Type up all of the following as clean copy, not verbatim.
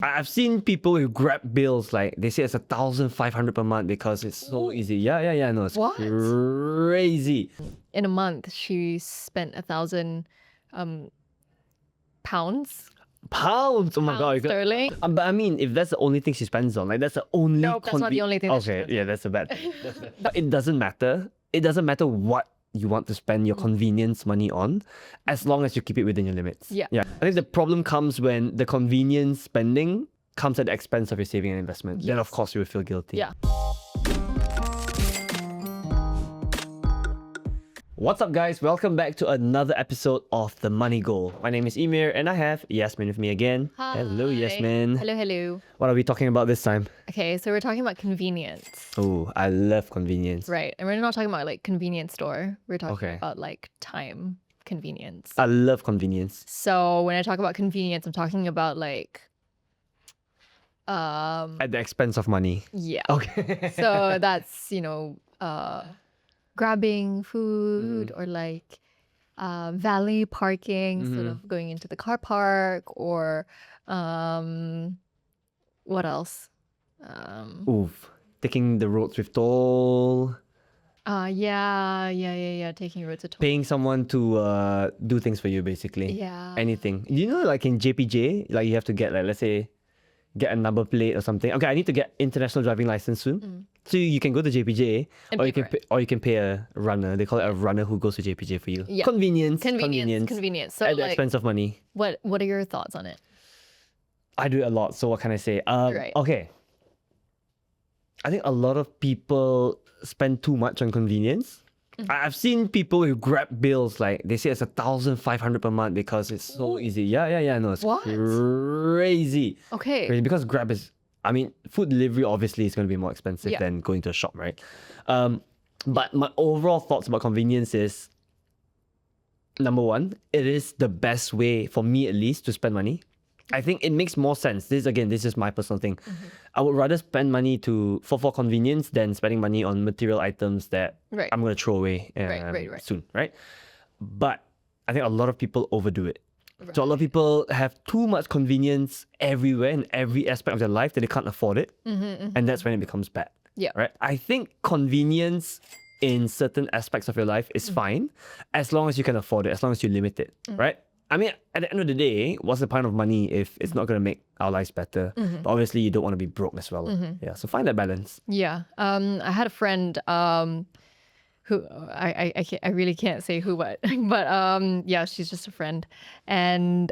I've seen people who grab bills like they say it's 1,500 per month because it's so easy. Yeah. No, it's What? crazy. In a month, she spent 1,000 pounds. Pounds. Oh my god. you got- Sterling. But I mean, if that's the only thing she spends on, like that's the only. No, that's not the only thing that she Okay, spends yeah, that's a bad thing. But it doesn't matter. It doesn't matter what you want to spend your convenience money on, as long as you keep it within your limits. Yeah. I think the problem comes when the convenience spending comes at the expense of your saving and investment. Then of course you will feel guilty. Yeah. What's up, guys? Welcome back to another episode of The Money Goal. My name is Emir and I have Yasmin with me again. Hi. Hello, Yasmin. Hello. What are we talking about this time? Okay, so we're talking about convenience. Oh, I love convenience. Right. And we're not talking about like convenience store. We're talking Okay. about like time convenience. I love convenience. So when I talk about convenience, I'm talking about like At the expense of money. yeah. Okay. So that's, grabbing food or like valet parking, sort of going into the car park, or what else? Oof. Taking the roads with toll. Yeah. Taking roads to toll. Paying someone to do things for you, basically. Yeah. Anything. You know, like in JPJ, like you have to get like, let's say, get a number plate or something. Okay, I need to get international driving license soon. So you can go to JPJ, And or you pay can for pay, or you can pay a runner. They call it a runner who goes to JPJ for you. Yeah. Convenience. Convenience. So At the like, expense of money. what are your thoughts on it? I do it a lot. So what can I say? Right. Okay. I think a lot of people spend too much on convenience. I've seen people who grab bills like they say it's 1,500 per month because it's so easy. Yeah. No, it's What? crazy. Okay. Crazy because Grab is, I mean, food delivery obviously is going to be more expensive Yeah. than going to a shop, right? But my overall thoughts about convenience is, number one, it is the best way for me at least to spend money. I think it makes more sense. This is my personal thing. I would rather spend money for convenience than spending money on material items that Right. I'm going to throw away Right. soon, right? But I think a lot of people overdo it. So a lot of people have too much convenience everywhere in every aspect of their life that they can't afford it. And that's when it becomes bad. Yeah. Right? I think convenience in certain aspects of your life is fine as long as you can afford it, as long as you limit it, right? I mean, at the end of the day, what's the point of money if it's not going to make our lives better? But obviously, you don't want to be broke as well. Yeah, so find that balance. Yeah. I had a friend who I really can't say who, but yeah, she's just a friend, and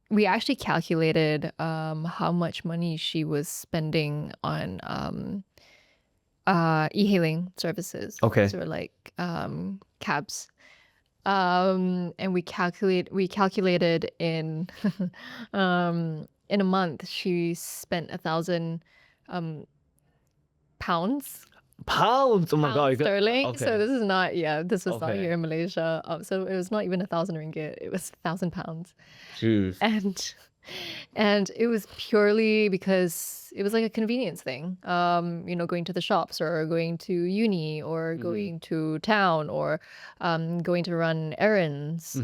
we actually calculated how much money she was spending on e-hailing services. Okay. So like cabs. And we calculated in in a month she spent 1,000 pounds. Pounds! Oh my god. you got- Sterling. Okay. So this was not Okay. here in Malaysia. So it was not even 1,000 ringgit. It was 1,000 pounds. Jeez. And it was purely because it was like a convenience thing. Going to the shops or going to uni or going to town or going to run errands.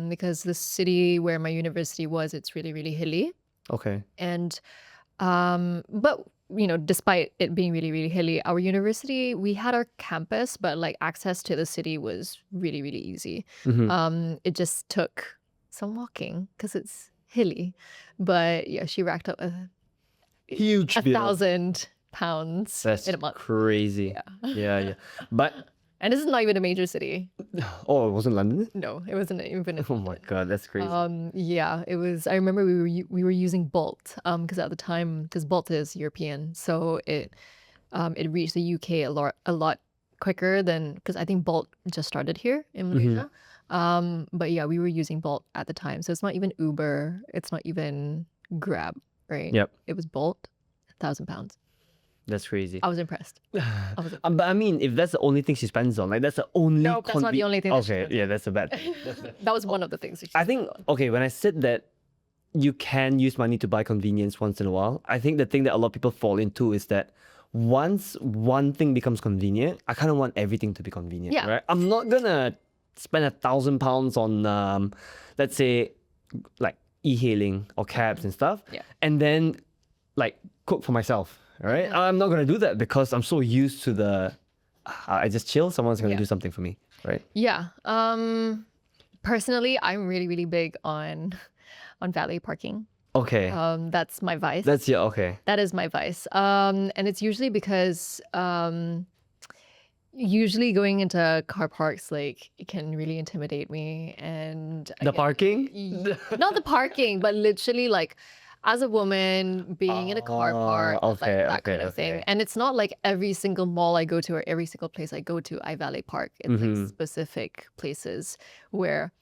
Because the city where my university was, it's really, really hilly. Okay. And but despite it being really, really hilly, our university, we had our campus, but like access to the city was really, really easy. It just took some walking because it's hilly. But yeah, she racked up Huge bill. 1,000 pounds That's in a month. crazy. Yeah. But, And this is not even a major city. oh, it wasn't London? No, it wasn't even. Oh my god, that's crazy. Yeah, it was. I remember we were using Bolt because at the time, because Bolt is European, so it reached the UK a lot quicker than, because I think Bolt just started here in Malaysia. But yeah, we were using Bolt at the time, so it's not even Uber, it's not even Grab, right? Yep. It was Bolt, 1,000 pounds. That's crazy. I was impressed. But I mean, if that's the only thing she spends on, like that's the only. No, that's not the only thing that she Okay, spends yeah, that's a bad thing. That was one of the things. I think, okay, when I said that you can use money to buy convenience once in a while, I think the thing that a lot of people fall into is that once one thing becomes convenient, I kind of want everything to be convenient, Yeah. right? I'm not gonna spend 1,000 pounds on, let's say, like e-hailing or cabs and stuff, Yeah. and then like cook for myself. All right, I'm not gonna do that because I'm so used to the I just chill. Someone's gonna Yeah. do something for me, right? Yeah. Personally, I'm really, really big on valet parking. Okay, That's my vice. that's your okay. That is my vice. And it's usually because usually going into car parks, like, it can really intimidate me. And The parking. not the parking, but literally, like, as a woman being in a car park, like okay, that kind of okay. thing. And it's not like every single mall I go to or every single place I go to, I valet park. It's like specific places where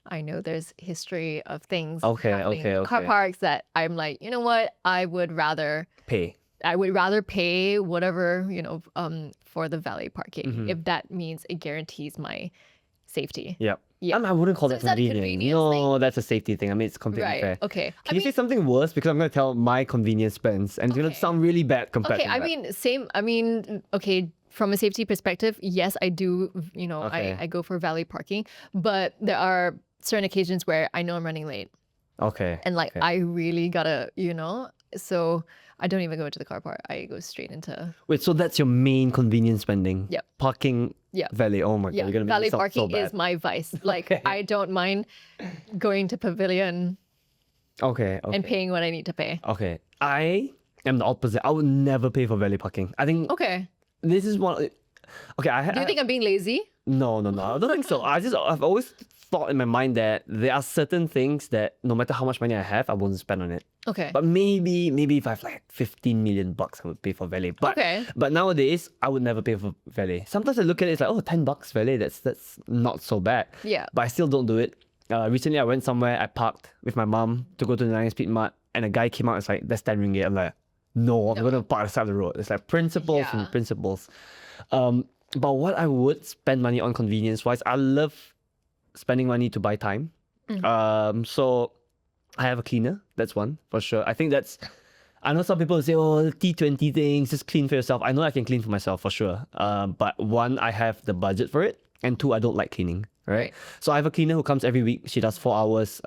I know there's history of things happening in car okay. parks that I'm like, you know what? I would rather Pay. pay whatever, for the valet parking if that means it guarantees my safety. Yep. Yeah. I wouldn't call So that is that a convenient. convenience No, that's a safety thing. I mean, it's completely Right. fair. Okay. Can you say something worse? Because I'm going to tell my convenience spends and it's going to Okay. sound really bad compared Okay, to that. I mean, okay, from a safety perspective, yes, I do, Okay. I go for valet parking, but there are certain occasions where I know I'm running late Okay. and like okay. I really gotta, so I don't even go into the car park. I go straight into Wait, so that's your main convenience spending? Yep. Parking Yep. valet. Oh my God, yeah, you're going to make valet me sound so parking bad. is my vice. Like I don't mind going to pavilion Okay. and paying what I need to pay. Okay. I am the opposite. I would never pay for valet parking. I think Okay. this is one. Okay, Do you think I'm being lazy? No. I don't think so. I've always thought in my mind that there are certain things that no matter how much money I have, I won't spend on it. Okay. But maybe if I have like 15 million bucks, I would pay for valet. But Okay. but nowadays, I would never pay for valet. Sometimes I look at it, it's like, oh, 10 bucks valet. That's not so bad. Yeah. But I still don't do it. Recently, I went somewhere. I parked with my mom to go to the 9 Speed Mart, and a guy came out. It's like, that's 10 ringgit. I'm like, no, I'm going to park aside the road. It's like principles Yeah. and principles. But what I would spend money on convenience wise, I love spending money to buy time. So I have a cleaner. That's one for sure. I think that's. I know some people say, oh, T20 things, just clean for yourself. I know I can clean for myself for sure. But one, I have the budget for it. And two, I don't like cleaning. Right? So I have a cleaner who comes every week. She does 4 hours,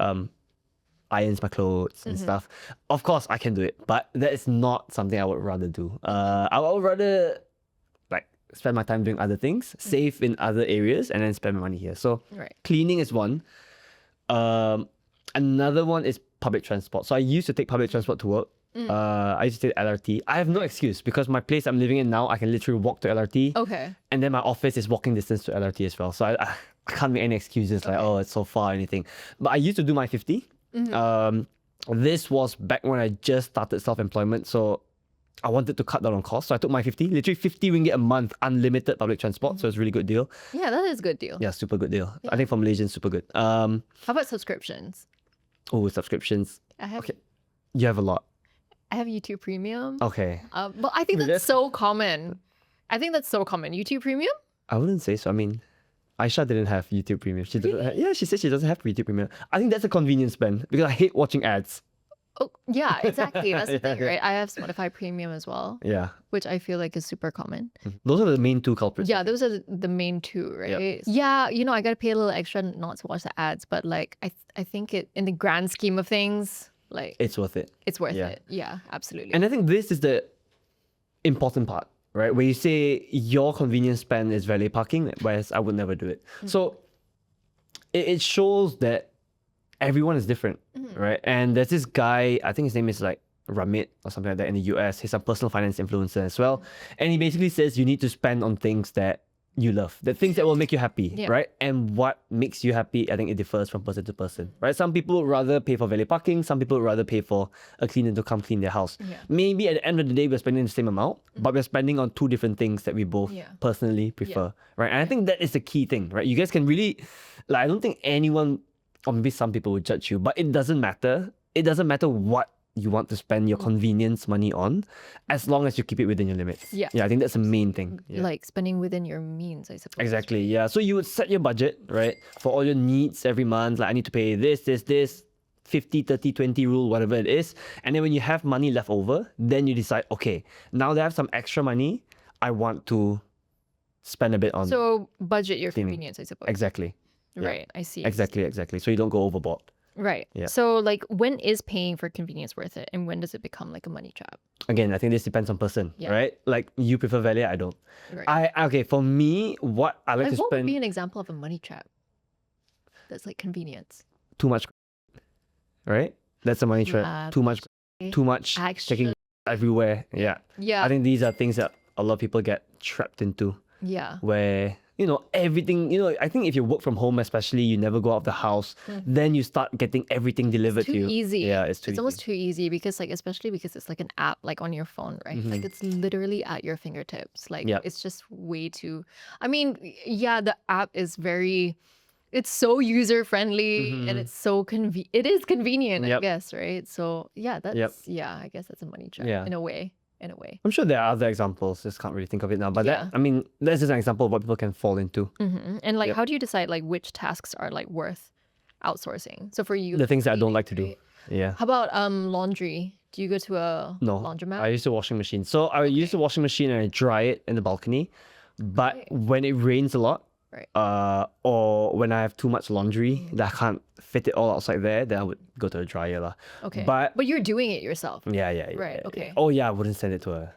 irons my clothes and stuff. Of course, I can do it. But that is not something I would rather do. I would rather like spend my time doing other things, save in other areas, and then spend my money here. So Right. cleaning is one. Another one is public transport. So I used to take public transport to work. I used to take LRT. I have no excuse because my place I'm living in now, I can literally walk to LRT. Okay. And then my office is walking distance to LRT as well. So I can't make any excuses like, oh, it's so far or anything. But I used to do my 50. This was back when I just started self-employment. So I wanted to cut down on costs. So I took my 50, literally 50 ringgit a month, unlimited public transport. So it's a really good deal. Yeah, that is a good deal. Yeah, super good deal. I think for Malaysians, super good. How about subscriptions? Oh, subscriptions. I have Okay. You have a lot. I have YouTube Premium. Okay. But I think Wait, that's so common. I think that's so common. YouTube Premium? I wouldn't say so. I mean, Aisha didn't have YouTube Premium. She doesn't have, yeah, she said she doesn't have YouTube Premium. I think that's a convenience spend because I hate watching ads. Oh, yeah, exactly. That's the thing, Yeah. right? I have Spotify Premium as well, Yeah. which I feel like is super common. Those are the main two culprits. Yeah, those are the main two, right? Yeah, I gotta pay a little extra not to watch the ads, but like I think it in the grand scheme of things, like It's worth it. it's worth yeah. it. Yeah, absolutely. And I think this is the important part, right? Where you say your convenience spend is valet parking, whereas I would never do it. So it shows that everyone is different, right? And there's this guy, I think his name is like Ramit or something like that in the US. He's a personal finance influencer as well. And he basically says you need to spend on things that you love, the things that will make you happy, Yeah. right? And what makes you happy, I think it differs from person to person, right? Some people would rather pay for valet parking, some people would rather pay for a cleaner to come clean their house. Yeah. Maybe at the end of the day, we're spending the same amount, but we're spending on two different things that we both Yeah. personally prefer, right? And I think that is the key thing, right? You guys can really, like, I don't think anyone, or maybe some people would judge you, but it doesn't matter. It doesn't matter what you want to spend your convenience money on, as long as you keep it within your limits. Yeah. Yeah, I think that's the main thing. Yeah. Like spending within your means, I suppose. Exactly. Yeah. So you would set your budget, right? For all your needs every month. Like I need to pay this, 50, 30, 20 rule, whatever it is. And then when you have money left over, then you decide, okay, now that I have some extra money, I want to spend a bit on. So budget your cleaning. convenience, I suppose. Exactly. yeah. Right. I see. Exactly. So you don't go overboard. Right. Yeah. So like when is paying for convenience worth it and when does it become like a money trap? Again, I think this depends on person, Yeah. right? Like you prefer Valet, I don't. Right. Okay, for me, what I like Like to what would spend be an example of a money trap that's like convenience? too much, right? That's a money trap. Yeah. Too much Actually. checking everywhere. Yeah. Yeah. I think these are things that a lot of people get trapped into. Yeah. Where everything, I think if you work from home especially, you never go out of the house, then you start getting everything delivered Too to you. easy. Yeah, it's too easy. Almost too easy because like especially because it's like an app like on your phone, right? Like it's literally at your fingertips. Like Yep. it's just way too I mean, yeah, the app is it's so user friendly and it's so it is convenient, I Yep. guess, right? So yeah, that's Yep. yeah, I guess that's a money trap Yeah. in a way. In a way. I'm sure there are other examples, just can't really think of it now. But Yeah. that's just an example of what people can fall into. And like Yep. how do you decide like which tasks are like worth outsourcing? So for you, The things that I don't cleaning, like to do. right? Yeah. How about laundry? Do you go to a No, laundromat? I use a washing machine. So I use a washing machine and I dry it in the balcony. But Okay. when it rains a lot, Right. or when I have too much laundry that I can't fit it all outside there, then I would go to a dryer lah. Okay. But you're doing it yourself. yeah. Right, Yeah. okay. Oh yeah, I wouldn't send it to a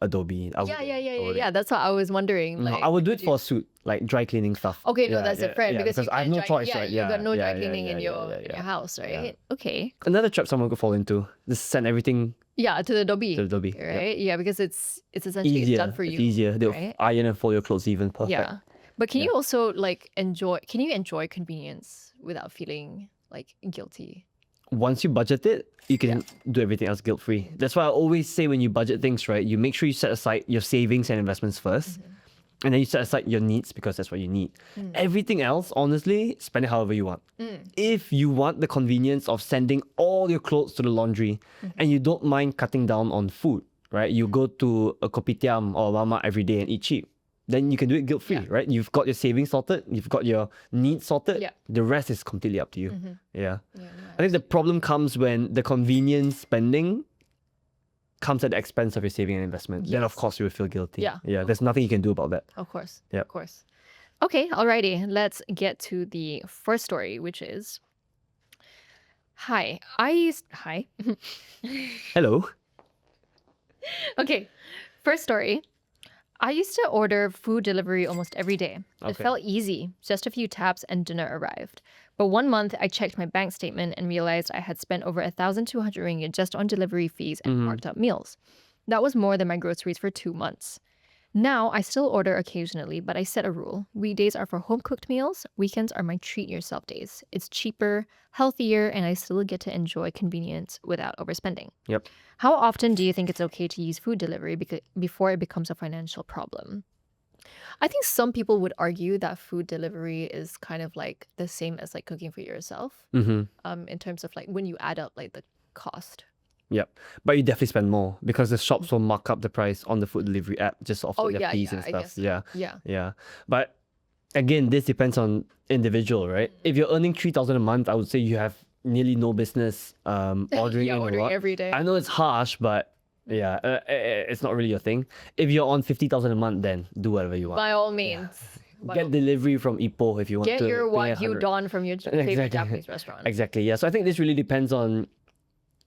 Adobe. Yeah. That's what I was wondering. No, Like, I would do it would you- for a suit, like dry cleaning stuff. Okay, no, that's different because I have no choice, right? You got no dry yeah, cleaning yeah, in yeah, your yeah. house, right? Okay. Another trap someone could fall into: just send everything Yeah, to the Adobe. to Adobe. Right? Yeah, because it's essentially Easier. done for you. It's easier. They'll right? iron and fold your clothes even perfect. Yeah. But can you also like enjoy convenience without feeling like guilty? Once you budget it, you can do everything else guilt free. That's why I always say when you budget things, right, you make sure you set aside your savings and investments first. And then you set aside your needs because that's what you need. Everything else, honestly, spend it however you want. If you want the convenience of sending all your clothes to the laundry and you don't mind cutting down on food, right? You go to a kopitiam or mama every day and eat cheap. Then you can do it guilt free, right? You've got your savings sorted, you've got your needs sorted. Yeah. The rest is completely up to you. Yeah. Yeah, I think the problem comes when the convenience spending comes at the expense of your saving and investment. Then of course you will feel guilty. Yeah. There's nothing you can do about that. Of course. Yep. Of course. Okay, alrighty. Let's get to the first story, which is Hi. Hi. Hello. Okay. First story. I used to order food delivery almost every day. It Okay. felt easy. Just a few taps and dinner arrived. But one month, I checked my bank statement and realized I had spent over 1,200 ringgit just on delivery fees and marked up meals. That was more than my groceries for 2 months. Now, I still order occasionally, but I set a rule. Weekdays are for home-cooked meals. Weekends are my treat-yourself days. It's cheaper, healthier, and I still get to enjoy convenience without overspending. Yep. How often do you think it's okay to use food delivery before it becomes a financial problem? I think some people would argue that food delivery is kind of like the same as like cooking for yourself. In terms of like when you add up like the cost. Yep. But you definitely spend more because the shops will mark up the price on the food delivery app just to offset their fees and I stuff. guess. Yeah. Yeah. But again, this depends on individual, right? If you're earning 3,000 a month, I would say you have nearly no business ordering in a ordering lot. every day. I know it's harsh, but yeah, it's not really your thing. If you're on 50,000 a month, then do whatever you want. By all means. Get delivery from Ipoh if you want Get to. your pay Wagyu 100. don from your favorite Exactly. Japanese restaurant. Exactly. Yeah. So I think this really depends on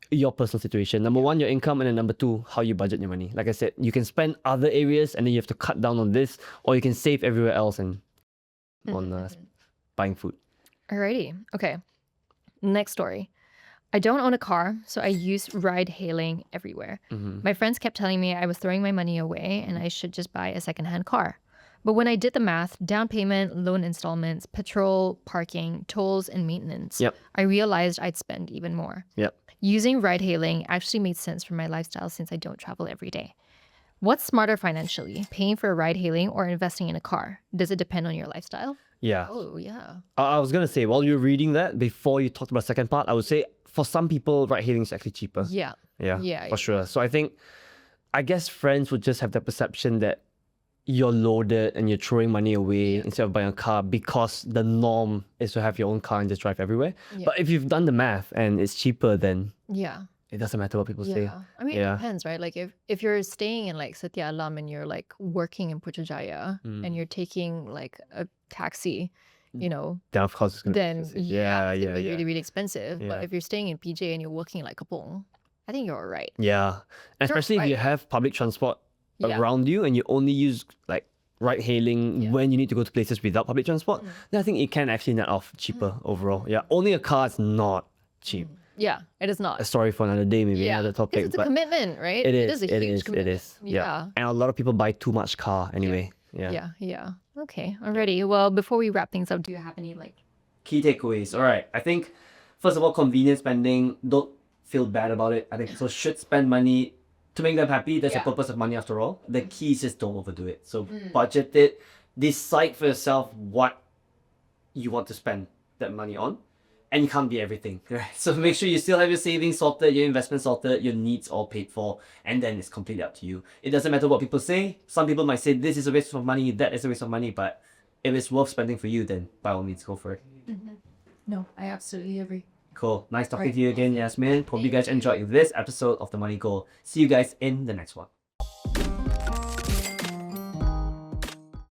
your personal situation. Number one, your income, and then number two, how you budget your money. Like I said, you can spend other areas and then you have to cut down on this, or you can save everywhere else and on buying food. Alrighty. Okay. Next story. I don't own a car, so I use ride hailing everywhere. My friends kept telling me I was throwing my money away and I should just buy a secondhand car. But when I did the math, down payment, loan installments, petrol, parking, tolls, and maintenance, Yep. I realized I'd spend even more. Yep. Using ride hailing actually made sense for my lifestyle since I don't travel every day. What's smarter financially, paying for a ride hailing or investing in a car? Does it depend on your lifestyle? Yeah. Oh, yeah. I was gonna say, while you're reading that, before you talked about the second part, I would say for some people, ride hailing is actually cheaper. Yeah. Yeah, for sure. So I guess friends would just have the perception that you're loaded and you're throwing money away instead of buying a car because the norm is to have your own car and just drive everywhere. Yeah. But if you've done the math and it's cheaper, then Yeah. it doesn't matter what people say. Yeah. I mean, it depends, right? Like if you're staying in like Sethi Alam and you're like working in Putrajaya and you're taking like a taxi, you know, Then of course it's gonna be then expensive. yeah, Yeah, it's yeah, gonna be yeah. really, really expensive. Yeah. But if you're staying in PJ and you're working like Kapong, I think you're alright. Yeah. Especially if you right. have public transport Yeah. around you and you only use like ride hailing Yeah. when you need to go to places without public transport, then I think it can actually net off cheaper overall. Yeah. Owning a car is not cheap. Yeah, it is not. A story for another day, maybe Yeah, another because topic. it's a But commitment, right? it It is, is a it huge is, it commitment. is. Yeah. Yeah. And a lot of people buy too much car anyway. Yeah. Yeah. Okay, alrighty. Well, before we wrap things up, do you have any like Key takeaways. All right. I think, first of all, convenience spending, don't feel bad about it. I think so should spend money to make them happy. That's the Yeah. purpose of money after all. The key is just don't overdo it. So budget it. Decide for yourself what you want to spend that money on. And you can't be everything, right? So make sure you still have your savings sorted, your investments sorted, your needs all paid for, and then it's completely up to you. It doesn't matter what people say. Some people might say this is a waste of money, that is a waste of money, but if it's worth spending for you, then by all means go for it. No, I absolutely agree. Cool. Nice talking to you again, Yasmin. Hope you guys enjoyed this episode of The Money Goal. See you guys in the next one.